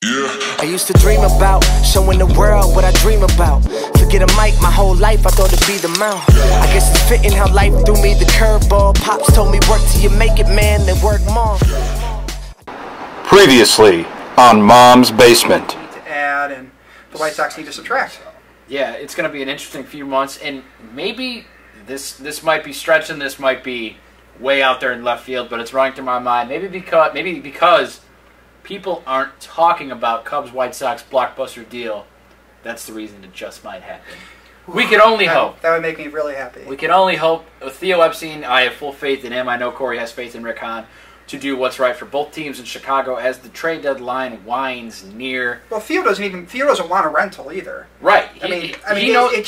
I used to dream about showing the world what I dream about. Forget a mic, my whole life I thought it'd be the mount. I guess it's fitting how life threw me the curveball. Pops told me work till you make it, man, then work more. Previously on Mom's Basement. To add, and the White Sox need to subtract. Yeah, it's going to be an interesting few months, and maybe this might be stretching, this might be way out there in left field, but it's running through my mind. Maybe because people aren't talking about Cubs-White Sox blockbuster deal. That's the reason it just might happen. We can only hope. That would make me really happy. We can only hope. With Theo Epstein, I have full faith in him. I know Corey has faith in Rick Hahn to do what's right for both teams in Chicago as the trade deadline winds near. Well, Theo doesn't want a rental either. Right. It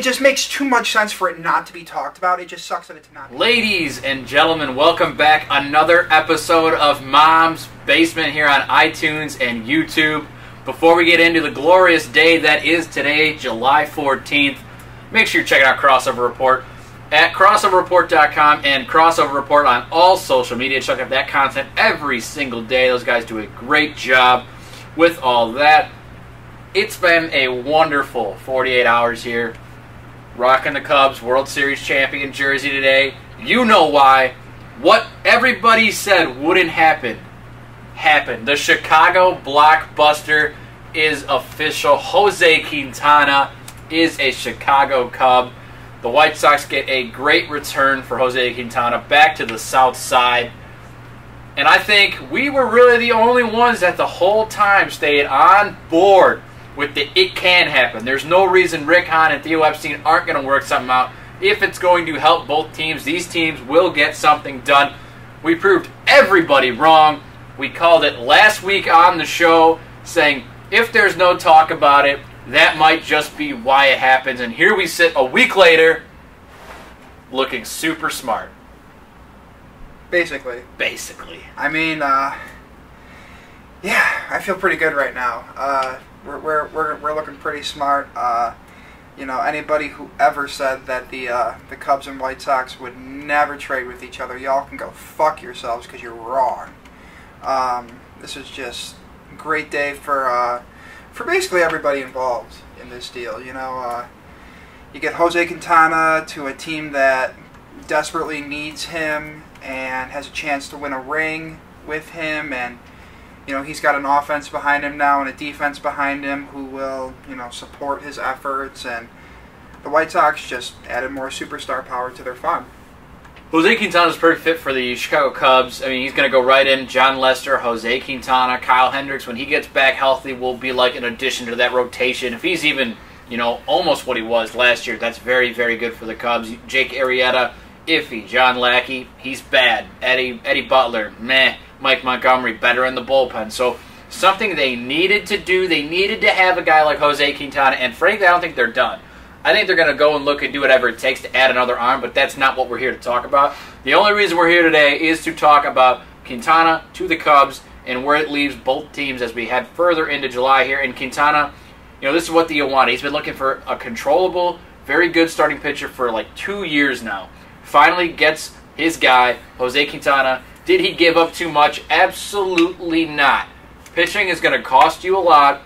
just makes too much sense for it not to be talked about. It just sucks that it's not. Ladies and gentlemen, welcome back. Another episode of Mom's Basement here on iTunes and YouTube. Before we get into the glorious day that is today, July 14th, make sure you're checking out Crossover Report at crossoverreport.com and Crossover Report on all social media. Check out that content every single day. Those guys do a great job with all that. It's been a wonderful 48 hours here. Rocking the Cubs World Series champion jersey today. You know why. What everybody said wouldn't happen, happened. The Chicago Blockbuster is official. Jose Quintana is a Chicago Cub. The White Sox get a great return for Jose Quintana back to the South Side. And I think we were really the only ones that the whole time stayed on board with the it can happen. There's no reason Rick Hahn and Theo Epstein aren't going to work something out. If it's going to help both teams, these teams will get something done. We proved everybody wrong. We called it last week on the show, saying if there's no talk about it, that might just be why it happens. And here we sit a week later, looking super smart. Basically. I mean, yeah, I feel pretty good right now. We're looking pretty smart. You know, anybody who ever said that the Cubs and White Sox would never trade with each other, y'all can go fuck yourselves because you're wrong. This is just a great day for basically everybody involved in this deal. You know, you get Jose Quintana to a team that desperately needs him and has a chance to win a ring with him, and you know he's got an offense behind him now and a defense behind him who will, you know, support his efforts, and the White Sox just added more superstar power to their fun. Jose Quintana is perfect fit for the Chicago Cubs. I mean, he's going to go right in. John Lester, Jose Quintana, Kyle Hendricks, when he gets back healthy, will be like an addition to that rotation. If he's even, you know, almost what he was last year, that's very, very good for the Cubs. Jake Arrieta, iffy. John Lackey, he's bad. Eddie Butler, meh. Mike Montgomery, better in the bullpen. So something they needed to do. They needed to have a guy like Jose Quintana, and frankly, I don't think they're done. I think they're going to go and look and do whatever it takes to add another arm, but that's not what we're here to talk about. The only reason we're here today is to talk about Quintana to the Cubs and where it leaves both teams as we head further into July here. And Quintana, you know, this is what Theo wanted. He's been looking for a controllable, very good starting pitcher for like 2 years now. Finally gets his guy, Jose Quintana. Did he give up too much? Absolutely not. Pitching is going to cost you a lot,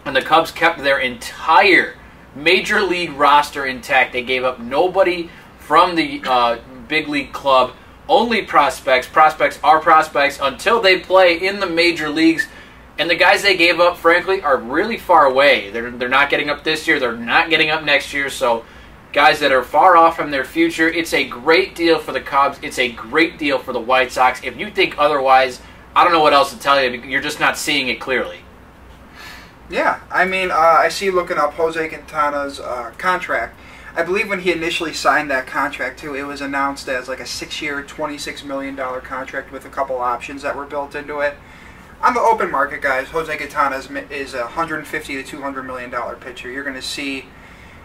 and the Cubs kept their entire Major League roster intact. They gave up nobody from the big league club. Only prospects. Prospects are prospects until they play in the major leagues. And the guys they gave up, frankly, are really far away. They're not getting up this year. They're not getting up next year. So guys that are far off from their future. It's a great deal for the Cubs. It's a great deal for the White Sox. If you think otherwise, I don't know what else to tell you. You're just not seeing it clearly. Yeah, I mean, I see looking up Jose Quintana's contract. I believe when he initially signed that contract, too, it was announced as like a 6-year, $26 million contract with a couple options that were built into it. On the open market, guys, Jose Quintana is a $150 to $200 million pitcher. You're going to see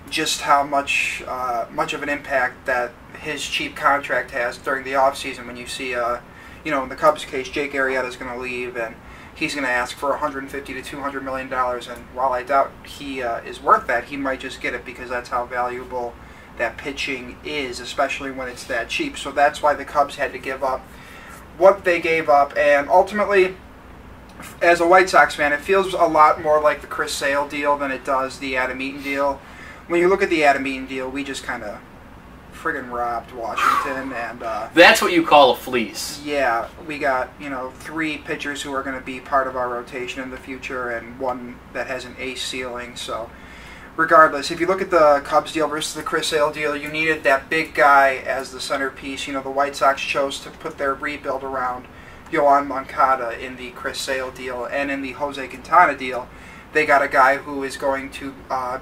just how much of an impact that his cheap contract has during the offseason when you see, you know, in the Cubs' case, Jake Arrieta is going to leave, and he's going to ask for $150 to $200 million, and while I doubt he is worth that, he might just get it because that's how valuable that pitching is, especially when it's that cheap. So that's why the Cubs had to give up what they gave up, and ultimately, as a White Sox fan, it feels a lot more like the Chris Sale deal than it does the Adam Eaton deal. When you look at the Adam Eaton deal, we just kind of friggin' robbed Washington, and that's what you call a fleece. Yeah, we got 3 pitchers who are going to be part of our rotation in the future, and one that has an ace ceiling. So, regardless, if you look at the Cubs deal versus the Chris Sale deal, you needed that big guy as the centerpiece. The White Sox chose to put their rebuild around Yoan Moncada in the Chris Sale deal, and in the Jose Quintana deal, they got a guy who is going to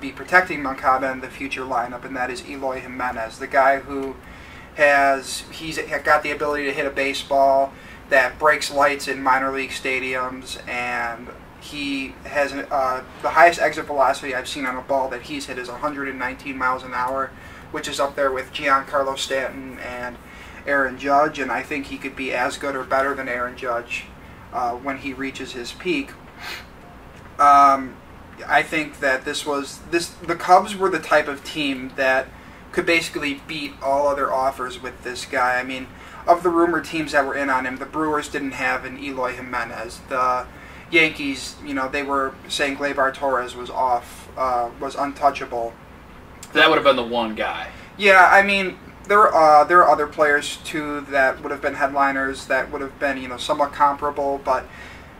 be protecting Moncada in the future lineup, and that is Eloy Jimenez, the guy who he's got the ability to hit a baseball that breaks lights in minor league stadiums, and he has the highest exit velocity I've seen on a ball that he's hit is 119 miles an hour, which is up there with Giancarlo Stanton and Aaron Judge, and I think he could be as good or better than Aaron Judge when he reaches his peak. I think that the Cubs were the type of team that could basically beat all other offers with this guy. I mean, of the rumored teams that were in on him, the Brewers didn't have an Eloy Jimenez. The Yankees, they were saying Gleyber Torres was was untouchable. That would have been the one guy. Yeah, I mean, there are other players too that would have been headliners that would have been somewhat comparable, but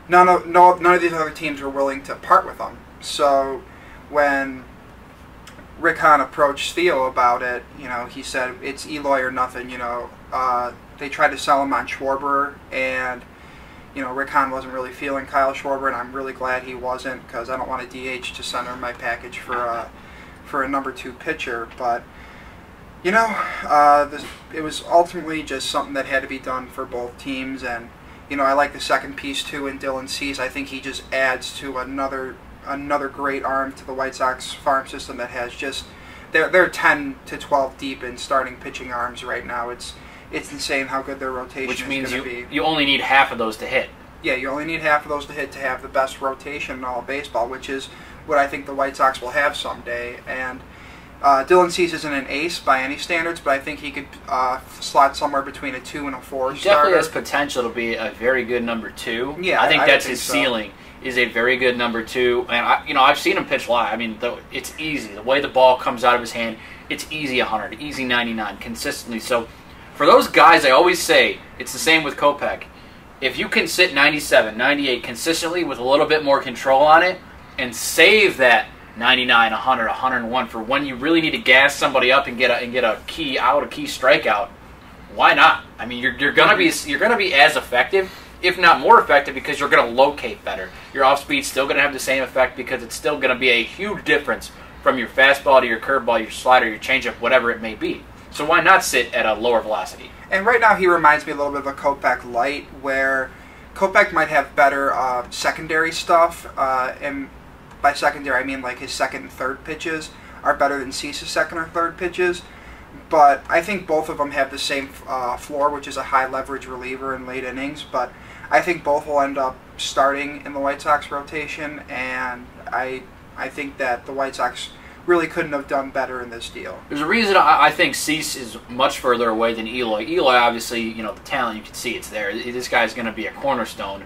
none of these other teams were willing to part with them. So when Rick Hahn approached Theo about it, he said it's Eloy or nothing. They tried to sell him on Schwarber, and Rick Hahn wasn't really feeling Kyle Schwarber, and I'm really glad he wasn't, because I don't want a DH to center my package for a number 2 pitcher. But it was ultimately just something that had to be done for both teams, and I like the second piece too in Dylan Cease. I think he just adds to another great arm to the White Sox farm system that has just they're 10 to 12 deep in starting pitching arms right now. It's insane how good their rotation is going to be. Which means you only need half of those to hit. Yeah, you only need half of those to hit to have the best rotation in all of baseball, which is what I think the White Sox will have someday. And Dylan Cease isn't an ace by any standards, but I think he could slot somewhere between a 2 and a 4 He starter. definitely has potential to be a very good number 2. Yeah, I think that's his so. ceiling. Is a very good number 2, and I've seen him pitch live. I mean, it's easy. The way the ball comes out of his hand, it's easy 100, easy 99, consistently. So, for those guys, I always say it's the same with Kopech. If you can sit 97, 98 consistently with a little bit more control on it, and save that 99, 100, 101 for when you really need to gas somebody up and get a key out, a key strikeout, why not? I mean, you're gonna be as effective, if not more effective, because you're going to locate better. Your off-speed's still going to have the same effect because it's still going to be a huge difference from your fastball to your curveball, your slider, your changeup, whatever it may be. So why not sit at a lower velocity? And right now he reminds me a little bit of a Kopech light, where Kopech might have better secondary stuff, and by secondary I mean like his second and third pitches are better than Cease's second or third pitches. But I think both of them have the same floor, which is a high leverage reliever in late innings. But I think both will end up starting in the White Sox rotation, and I think that the White Sox really couldn't have done better in this deal. There's a reason I think Cease is much further away than Eloy. Eloy, obviously, the talent, you can see it's there. This guy's going to be a cornerstone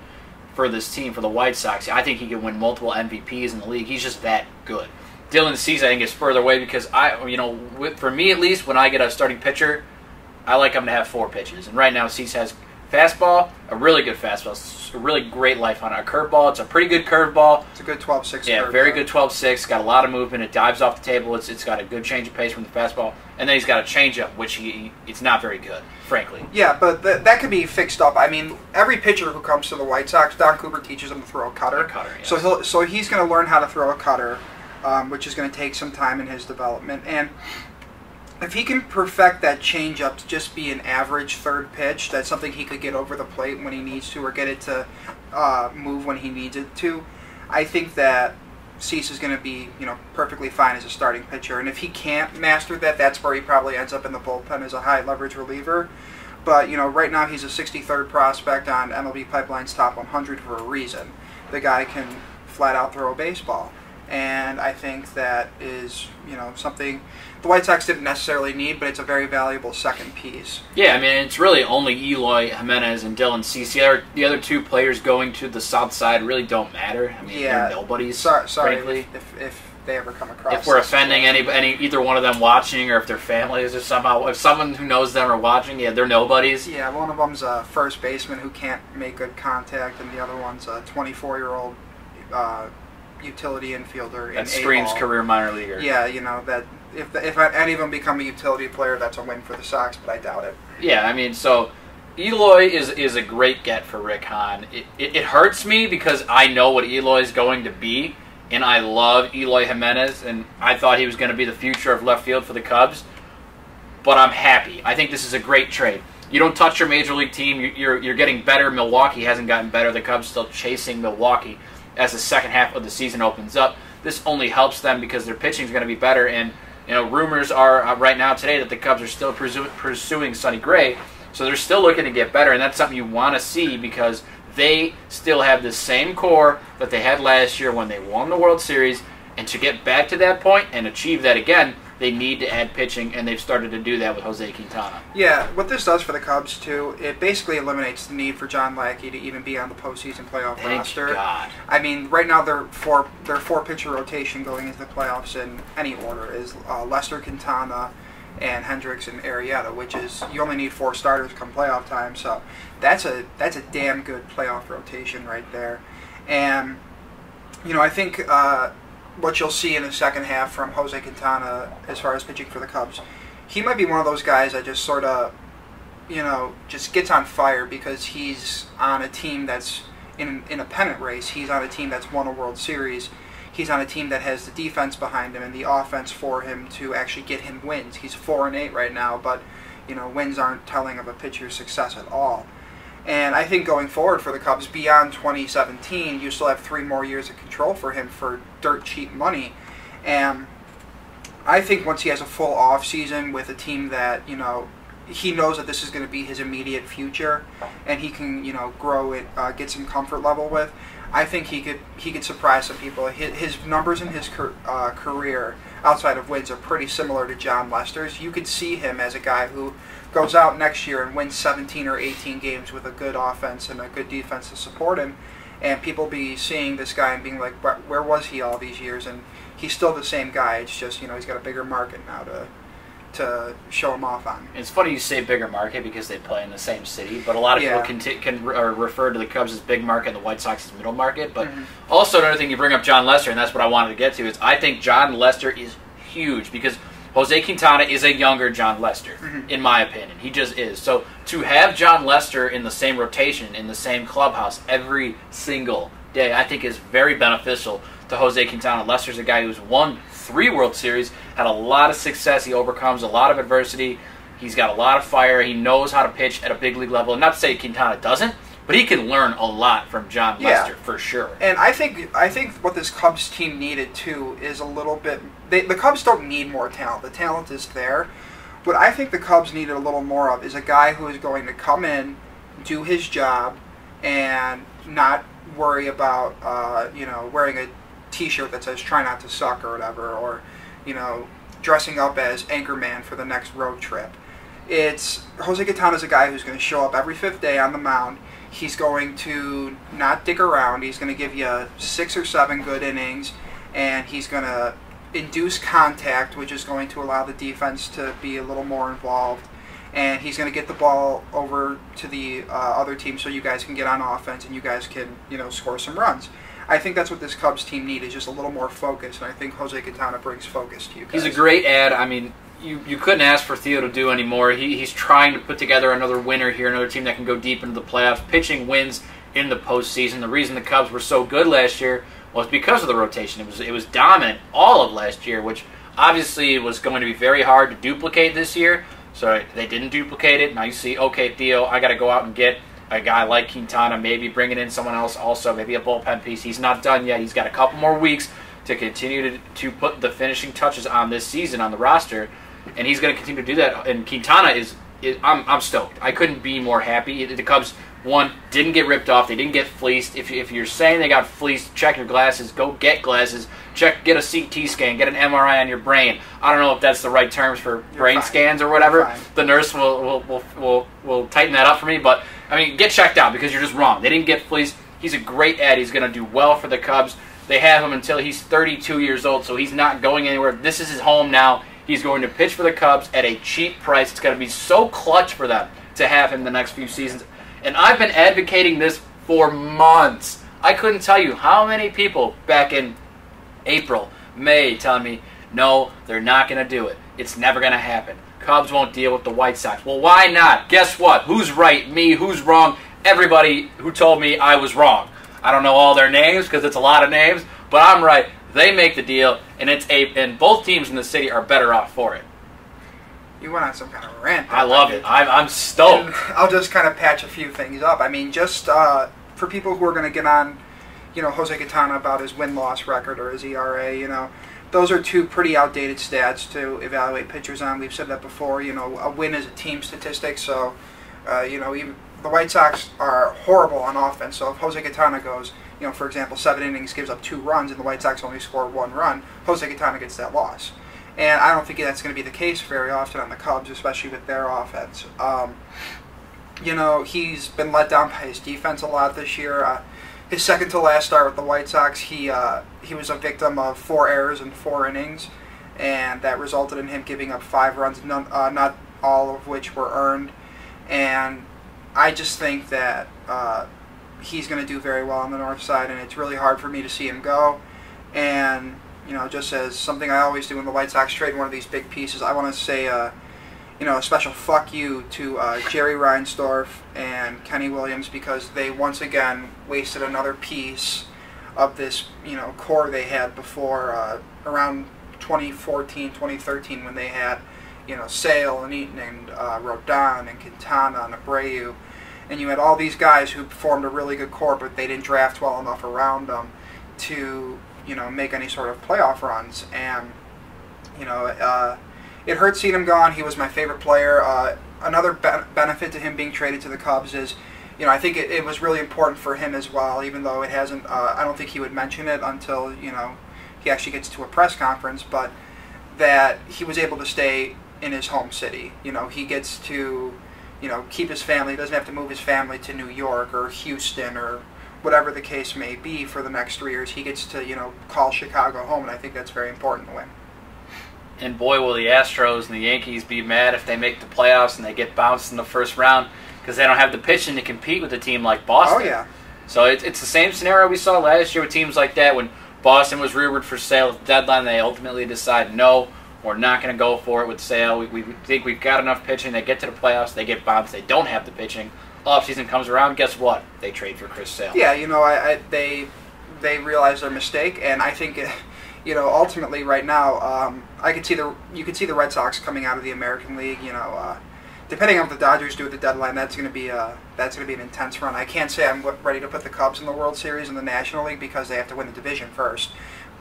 for this team, for the White Sox. I think he can win multiple MVPs in the league. He's just that good. Dylan Cease, I think, is further away because for me at least, when I get a starting pitcher, I like him to have 4 pitches. And right now, Cease has fastball, a really good fastball, it's a really great life on it. A curveball, it's a pretty good curveball. It's a good 12-6 Yeah, curveball. very good 12-6. Got a lot of movement. It dives off the table. It's got a good change of pace from the fastball. And then he's got a changeup, which it's not very good, frankly. Yeah, but that could be fixed up. I mean, every pitcher who comes to the White Sox, Don Cooper teaches him to throw a cutter. Yes. So he's going to learn how to throw a cutter, which is going to take some time in his development. And if he can perfect that changeup to just be an average third pitch, that's something he could get over the plate when he needs to, or get it to move when he needs it to. I think that Cease is going to be, perfectly fine as a starting pitcher. And if he can't master that, that's where he probably ends up in the bullpen as a high leverage reliever. But right now he's a 63rd prospect on MLB Pipeline's top 100 for a reason. The guy can flat out throw a baseball. and I think that is, something the White Sox didn't necessarily need, but it's a very valuable second piece. Yeah, I mean, it's really only Eloy Jimenez and Dylan Cease. The other two players going to the south side really don't matter. I mean, they're nobodies, sorry frankly. If they ever come across. If we're offending either one of them watching, or if their families, or somehow, if someone who knows them are watching, they're nobodies. Yeah, one of them's a first baseman who can't make good contact, and the other one's a 24-year-old utility infielder. That screams career minor leaguer. Yeah, that if any of them become a utility player, that's a win for the Sox, but I doubt it. Yeah, I mean, so Eloy is a great get for Rick Hahn. It hurts me because I know what Eloy is going to be, and I love Eloy Jimenez, and I thought he was going to be the future of left field for the Cubs, but I'm happy. I think this is a great trade. You don't touch your major league team. You're getting better. Milwaukee hasn't gotten better. The Cubs still chasing Milwaukee as the second half of the season opens up. This only helps them because their pitching is going to be better, and rumors are right now today that the Cubs are still pursuing Sonny Gray, so they're still looking to get better, and that's something you want to see because they still have the same core that they had last year when they won the World Series, and to get back to that point and achieve that again, they need to add pitching, and they've started to do that with Jose Quintana. Yeah, what this does for the Cubs, too, it basically eliminates the need for John Lackey to even be on the postseason playoff roster. Thank God. I mean, right now their four-pitcher rotation going into the playoffs in any order is Lester, Quintana, and Hendricks and Arrieta, which is, you only need 4 starters come playoff time, so that's a damn good playoff rotation right there. And, I think what you'll see in the second half from Jose Quintana as far as pitching for the Cubs, he might be one of those guys that just sort of, just gets on fire because he's on a team that's in a pennant race. He's on a team that's won a World Series. He's on a team that has the defense behind him and the offense for him to actually get him wins. He's 4-8 right now, but wins aren't telling of a pitcher's success at all. And I think going forward for the Cubs beyond 2017, you still have 3 more years of control for him for dirt cheap money. And I think once he has a full off season with a team that he knows that this is going to be his immediate future, and he can grow it, get some comfort level with. I think he could surprise some people. His numbers in his career outside of wins are pretty similar to John Lester's. You could see him as a guy who goes out next year and wins 17 or 18 games with a good offense and a good defense to support him, and people be seeing this guy and being like, where was he all these years? And he's still the same guy. It's just he's got a bigger market now to show him off on. It's funny you say bigger market because they play in the same city, but a lot of people can refer to the Cubs as big market and the White Sox as middle market. But also another thing, you bring up John Lester, and that's what I wanted to get to, is I think John Lester is huge because Jose Quintana is a younger John Lester, in my opinion. He just is. So to have John Lester in the same rotation, in the same clubhouse every single day, I think is very beneficial to Jose Quintana. Lester's a guy who's won 3 World Series, had a lot of success. He overcomes a lot of adversity. He's got a lot of fire. He knows how to pitch at a big league level. And not to say Quintana doesn't, but he can learn a lot from John Lester for sure. And I think what this Cubs team needed too is a little bit. The Cubs don't need more talent. The talent is there. What I think the Cubs needed a little more of is a guy who is going to come in, do his job, and not worry about wearing a T-shirt that says "Try not to suck" or whatever, or dressing up as Anchorman for the next road trip. It's Jose Quintana is a guy who's going to show up every 5th day on the mound. He's going to not dick around. He's going to give you 6 or 7 good innings, and he's going to induce contact, which is going to allow the defense to be a little more involved. And he's going to get the ball over to the other team so you guys can get on offense and you guys can score some runs. I think that's what this Cubs team needs, is just a little more focus, and I think Jose Quintana brings focus to you guys. He's a great ad. I mean, you couldn't ask for Theo to do any more. He's trying to put together another winner here, another team that can go deep into the playoffs. Pitching wins in the postseason. The reason the Cubs were so good last year was because of the rotation. It was dominant all of last year, which obviously was going to be very hard to duplicate this year. So they didn't duplicate it. Now you see, okay, Theo, I got to go out and get a guy like Quintana, maybe bringing in someone else also, maybe a bullpen piece. He's not done yet. He's got a couple more weeks to continue to put the finishing touches on this season on the roster, and he's going to continue to do that. And Quintana I'm stoked. I couldn't be more happy. The Cubs one, didn't get ripped off. They didn't get fleeced. If you're saying they got fleeced, check your glasses. Go get glasses. Get a CT scan. Get an MRI on your brain. I don't know if that's the right terms for brain scans or whatever. The nurse will tighten that up for me. But, I mean, get checked out because you're just wrong. They didn't get fleeced. He's a great ad. He's going to do well for the Cubs. They have him until he's 32 years old, so he's not going anywhere. This is his home now. He's going to pitch for the Cubs at a cheap price. It's going to be so clutch for them to have him the next few seasons. And I've been advocating this for months. I couldn't tell you how many people back in April, May, telling me, no, they're not going to do it. It's never going to happen. Cubs won't deal with the White Sox. Well, why not? Guess what? Who's right? Me. Who's wrong? Everybody who told me I was wrong. I don't know all their names because it's a lot of names, but I'm right. They make the deal, and both teams in the city are better off for it. You went on some kind of rant. I love it. I'm stoked. And I'll just kind of patch a few things up. I mean, just for people who are going to get on, Jose Quintana about his win-loss record or his ERA, those are two pretty outdated stats to evaluate pitchers on. We've said that before. A win is a team statistic, so, even the White Sox are horrible on offense. So if Jose Quintana goes, for example, 7 innings, gives up 2 runs, and the White Sox only score 1 run, Jose Quintana gets that loss. And I don't think that's going to be the case very often on the Cubs, especially with their offense. He's been let down by his defense a lot this year. His second to last start with the White Sox, he was a victim of 4 errors in 4 innings, and that resulted in him giving up 5 runs, not all of which were earned. And I just think that he's going to do very well on the north side, and it's really hard for me to see him go. And just as something I always do when the White Sox trade one of these big pieces, I want to say, a special fuck you to Jerry Reinsdorf and Kenny Williams, because they once again wasted another piece of this, core they had before around 2014, 2013 when they had, Sale and Eaton and Rodon and Quintana and Abreu, and you had all these guys who formed a really good core, but they didn't draft well enough around them to make any sort of playoff runs. And it hurt seeing him gone. He was my favorite player. Another benefit to him being traded to the Cubs is, I think it was really important for him as well, even though it hasn't. I don't think he would mention it until he actually gets to a press conference, but that he was able to stay in his home city. He gets to keep his family. He doesn't have to move his family to New York or Houston or whatever the case may be for the next 3 years. He gets to, call Chicago home, and I think that's very important to him. And boy, will the Astros and the Yankees be mad if they make the playoffs and they get bounced in the first round because they don't have the pitching to compete with a team like Boston. Oh, yeah. So it's the same scenario we saw last year with teams like that. When Boston was rumored for Sale at the deadline, they ultimately decided, no, we're not going to go for it with Sale. We think we've got enough pitching. They get to the playoffs, they get bounced, they don't have the pitching. Offseason comes around, guess what? They trade for Chris Sale. Yeah, they realize their mistake, and I think, ultimately right now, you could see the Red Sox coming out of the American League. Depending on what the Dodgers do at the deadline, that's going to be an intense run. I can't say I'm ready to put the Cubs in the World Series in the National League because they have to win the division first.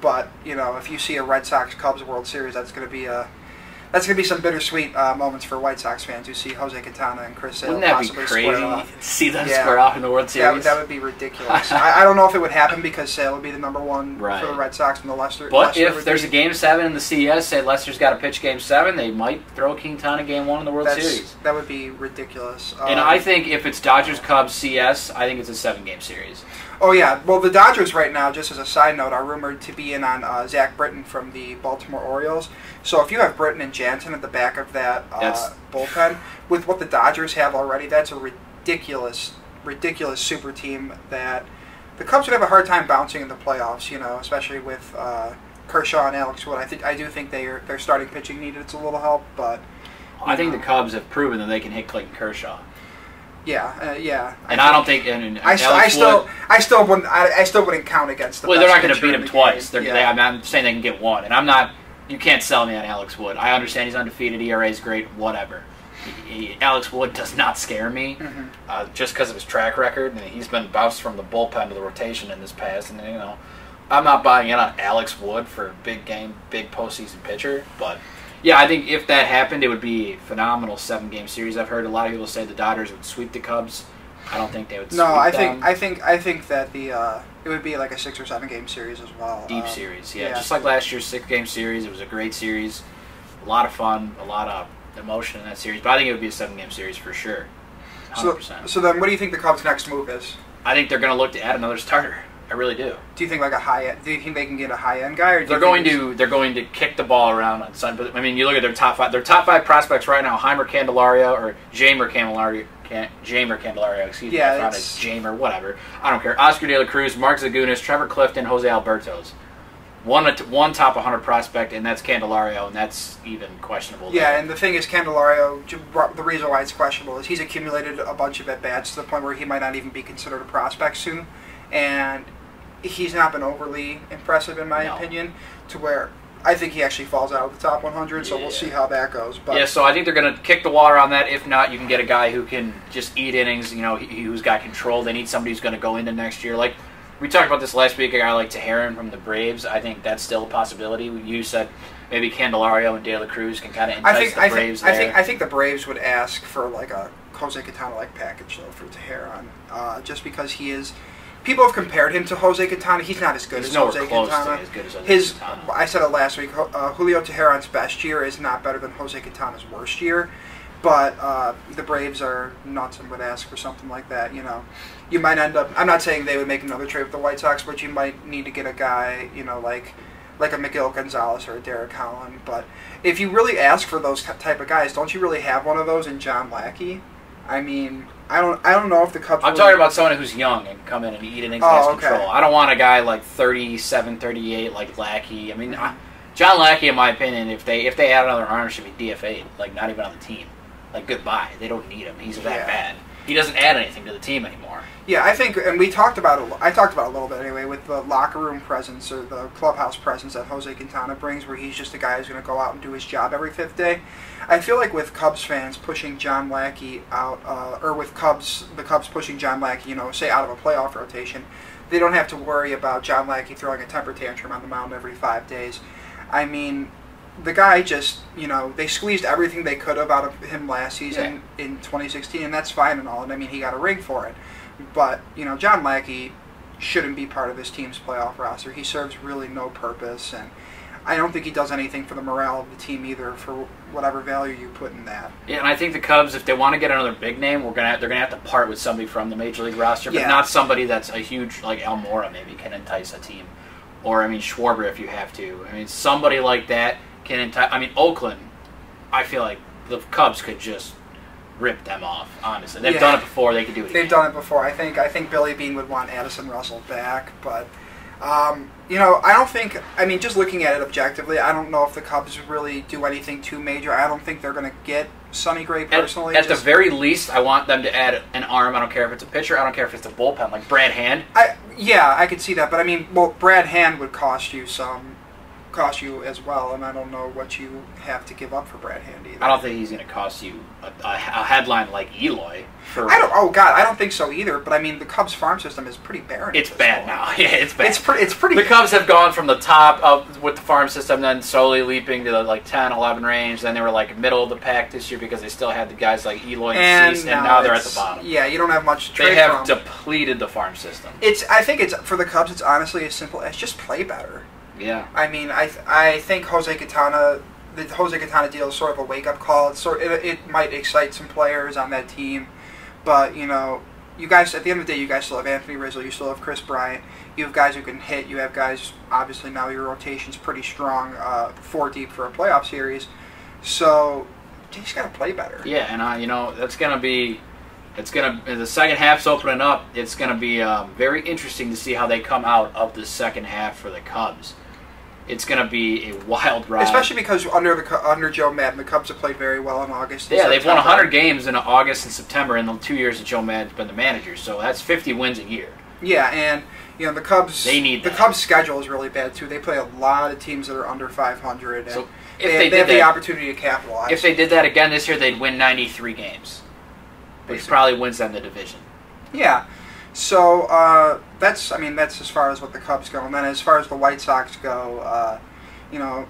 But if you see a Red Sox Cubs World Series, that's going to be some bittersweet moments for White Sox fans who see Jose Quintana and Chris Sale possibly square off. Wouldn't that be crazy to see them square off in the World Series? That would be ridiculous. I don't know if it would happen because Sale would be the number 1 for the Red Sox and the Lester. But if there's a Game 7 in the CS, say Lester's got to pitch Game 7, they might throw Quintana Game 1 in the World Series. That would be ridiculous. And I think if it's Dodgers-Cubs CS, I think it's a 7-game series. Oh, yeah. Well, the Dodgers right now, just as a side note, are rumored to be in on Zach Britton from the Baltimore Orioles. So if you have Britton and Jansen at the back of that bullpen, with what the Dodgers have already, that's a ridiculous super team that the Cubs would have a hard time bouncing in the playoffs, especially with Kershaw and Alex Wood. I do think their starting pitching needed a little help, but... I think the Cubs have proven that they can hit Clayton Kershaw. Yeah. And I don't think. I still wouldn't count against them. Well, they're not going to beat him twice. I'm saying they can get 1, and I'm not. You can't sell me on Alex Wood. I understand he's undefeated. ERA is great. Whatever. Alex Wood does not scare me, just because of his track record. And he's been bounced from the bullpen to the rotation in this past, and I'm not buying in on Alex Wood for a big game, big postseason pitcher, but. Yeah, I think if that happened, it would be a phenomenal 7-game series. I've heard a lot of people say the Dodgers would sweep the Cubs. I don't think they would. No, sweep I them. think that it would be like a 6 or 7 game series as well. Deep series, yeah. Just like last year's 6-game series, it was a great series, a lot of fun, a lot of emotion in that series. But I think it would be a 7-game series for sure, 100%. So then, what do you think the Cubs' next move is? I think they're going to look to add another starter. I really do. Do you think like do you think they can get a high end guy? Or they're going to kick the ball around on Sunday. But I mean, you look at their top 5. Their top 5 prospects right now: Heimer Candelario or Jamer Candelario. Excuse me. I thought it's Jamer. Whatever. I don't care. Oscar De La Cruz, Mark Zagunis, Trevor Clifton, Jose Alberto's. One top 100 prospect, and that's Candelario, and that's even questionable. Yeah, and the thing is, Candelario, the reason why it's questionable is he's accumulated a bunch of at-bats to the point where he might not even be considered a prospect soon, and he's not been overly impressive in my opinion, to where I think he actually falls out of the top 100, so we'll see how that goes. But yeah, so I think they're going to kick the water on that. If not, you can get a guy who can just eat innings, who's got control. They need somebody who's going to go into next year. Like, we talked about this last week, a guy like Teheran from the Braves. I think that's still a possibility. You said maybe Candelario and De La Cruz can kind of entice the Braves there. I think the Braves would ask for like a Jose Quintana-like package, though, for Teheran, just because he is... People have compared him to Jose Quintana. He's not as good as Jose Quintana. I said it last week. Julio Teheran's best year is not better than Jose Quintana's worst year, but the Braves are nuts and would ask for something like that. You might end up. I'm not saying they would make another trade with the White Sox, but you might need to get a guy, like a Miguel Gonzalez or a Derek Holland. But if you really ask for those type of guys, don't you really have one of those in John Lackey? I mean, I don't know if the Cubs... I'm talking about someone who's young and come in and eat innings and has control. I don't want a guy like 37, 38 like Lackey. I mean, John Lackey, in my opinion, if they add another arm, should be DFA'd. Like, not even on the team. Like, goodbye. They don't need him. He's that bad. He doesn't add anything to the team anymore. Yeah, I think, and we talked about it. I talked about it a little bit anyway, with the locker room presence or the clubhouse presence that Jose Quintana brings, where he's just a guy who's going to go out and do his job every 5th day. I feel like with Cubs fans pushing John Lackey out, or with the Cubs pushing John Lackey, say out of a playoff rotation, they don't have to worry about John Lackey throwing a temper tantrum on the mound every 5 days. I mean, the guy just, they squeezed everything they could have out of him last season in 2016, and that's fine and all, and I mean, he got a ring for it. But, John Lackey shouldn't be part of this team's playoff roster. He serves really no purpose, and I don't think he does anything for the morale of the team either, for whatever value you put in that. Yeah, and I think the Cubs, if they want to get another big name, they're gonna have to part with somebody from the Major League roster, but not somebody that's a huge, like Almora maybe can entice a team. Or, I mean, Schwarber if you have to. I mean, somebody like that can entice... I mean, Oakland, I feel like the Cubs could just rip them off, honestly. They've done it before, they could do it again. They've done it before. I think Billy Beane would want Addison Russell back, but... I don't think... I mean, just looking at it objectively, I don't know if the Cubs really do anything too major. I don't think they're going to get Sonny Gray personally. At the very least, I want them to add an arm. I don't care if it's a pitcher. I don't care if it's a bullpen, like Brad Hand. I could see that, but I mean, Brad Hand would cost you as well, and I don't know what you have to give up for Brad Hand either. I don't think he's going to cost you a headline like Eloy. I don't think so either. But I mean, the Cubs farm system is pretty barren. It's bad now. Yeah, it's bad. It's pretty. The Cubs have gone from the top of with the farm system, then slowly leaping to the 10, 11 range. Then they were like middle of the pack this year because they still had the guys like Eloy and Cease, and now they're at the bottom. Yeah, you don't have much to trade They have from. depleted the farm system. I think it's for the Cubs. It's honestly as simple as just play better. Yeah. I mean, I think the Jose Quintana deal is sort of a wake up call. It might excite some players on that team. But, you guys, at the end of the day, you guys still have Anthony Rizzo, you still have Chris Bryant, you have guys who can hit, you have guys, obviously now your rotation's pretty strong, 4 deep for a playoff series, so you just got to play better. Yeah, and, that's going to be, the second half's opening up, it's going to be very interesting to see how they come out of the second half for the Cubs. It's going to be a wild ride. Especially because under Joe Madden, the Cubs have played very well in August and September. They've won 100 games in August and September in the 2 years that Joe Madden's been the manager. So that's 50 wins a year. Yeah, and the Cubs. They need that. The Cubs' schedule is really bad too. They play a lot of teams that are under 500, and so they have the opportunity to capitalize. If they did that again this year, they'd win 93 games, which probably wins them the division. Yeah. So that's as far as what the Cubs go, and then as far as the White Sox go, the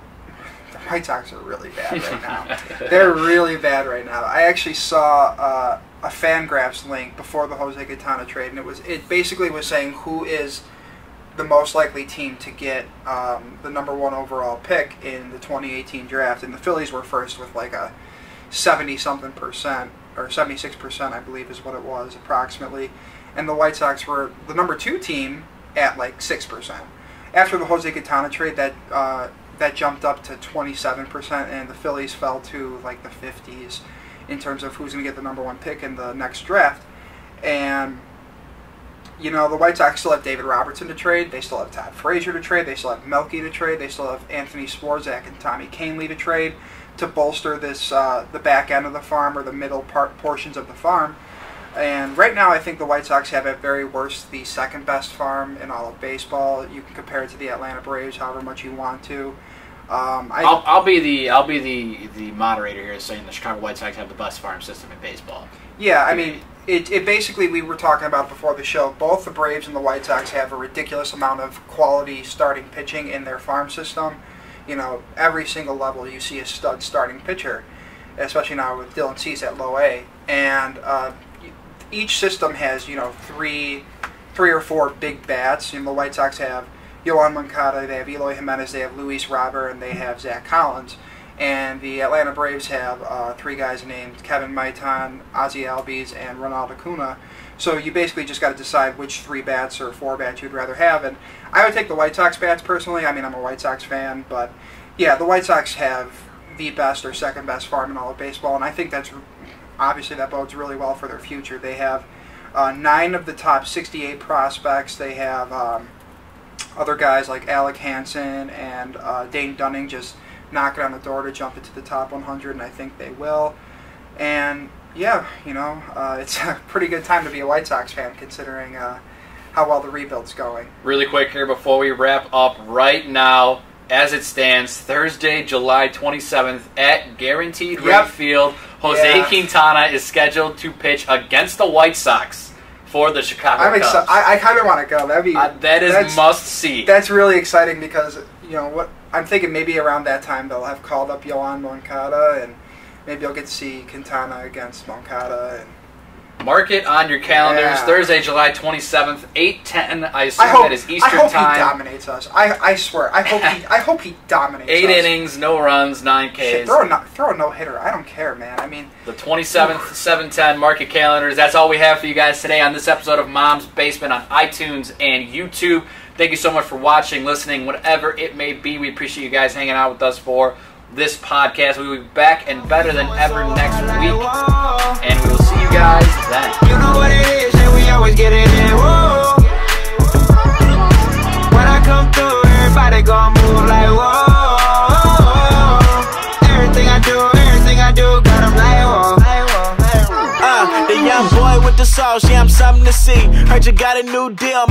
White Sox are really bad right now. They're really bad right now. I actually saw a Fangraphs link before the Jose Quintana trade, and it basically was saying who is the most likely team to get the #1 overall pick in the 2018 draft, and the Phillies were first with like a 70-something% or 76%, I believe is what it was approximately, and the White Sox were the #2 team at like 6%. After the Jose Quintana trade, that jumped up to 27%, and the Phillies fell to like the 50s in terms of who's going to get the #1 pick in the next draft. And you know, the White Sox still have David Robertson to trade. They still have Todd Frazier to trade. They still have Melky to trade. They still have Anthony Swarzak and Tommy Kahnle to trade to bolster this the back end of the farm, or the middle portions of the farm. And right now, I think the White Sox have at very worst the second best farm in all of baseball. You can compare it to the Atlanta Braves, however much you want to. I'll be the moderator here, saying the Chicago White Sox have the best farm system in baseball. Yeah, I mean, it basically, we were talking about before the show, both the Braves and the White Sox have a ridiculous amount of quality starting pitching in their farm system. You know, every single level you see a stud starting pitcher, especially now with Dylan Cease at low A. And each system has, you know, three or four big bats. You know, the White Sox have Yoan Moncada, they have Eloy Jimenez, they have Luis Robert, and they have Zach Collins. And the Atlanta Braves have three guys named Kevin Maitan, Ozzie Albies, and Ronald Acuna. So you basically just got to decide which 3 bats or 4 bats you'd rather have. And I would take the White Sox bats personally. I mean, I'm a White Sox fan, but yeah, the White Sox have the best or second best farm in all of baseball, and I think that's obviously that bodes really well for their future. They have 9 of the top 68 prospects. They have other guys like Alec Hansen and Dane Dunning just knocking on the door to jump into the top 100, and I think they will. And yeah, you know, it's a pretty good time to be a White Sox fan considering how well the rebuild's going. Really quick here before we wrap up, right now, as it stands, Thursday, July 27th at Guaranteed Rate Field, Jose Quintana is scheduled to pitch against the White Sox for the Chicago Cubs. I kind of want to go. That is must see. That's really exciting because, you know, what I'm thinking, maybe around that time they'll have called up Yoan Moncada, and maybe you'll get to see Quintana against Moncada. And mark it on your calendars. Thursday, July 27th, 8:10. I assume that is Eastern time. I hope he dominates us. I swear. I hope he dominates us. 8 innings, no runs, 9 Ks. Shit, throw a no-hitter. I don't care, man. I mean, the 27th, 7:10. Mark your calendars. That's all we have for you guys today on this episode of Mom's Basement on iTunes and YouTube. Thank you so much for watching, listening, whatever it may be. We appreciate you guys hanging out with us for this podcast. We will be back and better than ever next week. And we will see you guys then. You know what it is, and we always get it in. Whoa. When I come through, everybody gon' move like whoa. Everything I do, got 'em like whoa. The young boy with the sauce, yeah, I'm something to see. Heard you got a new deal.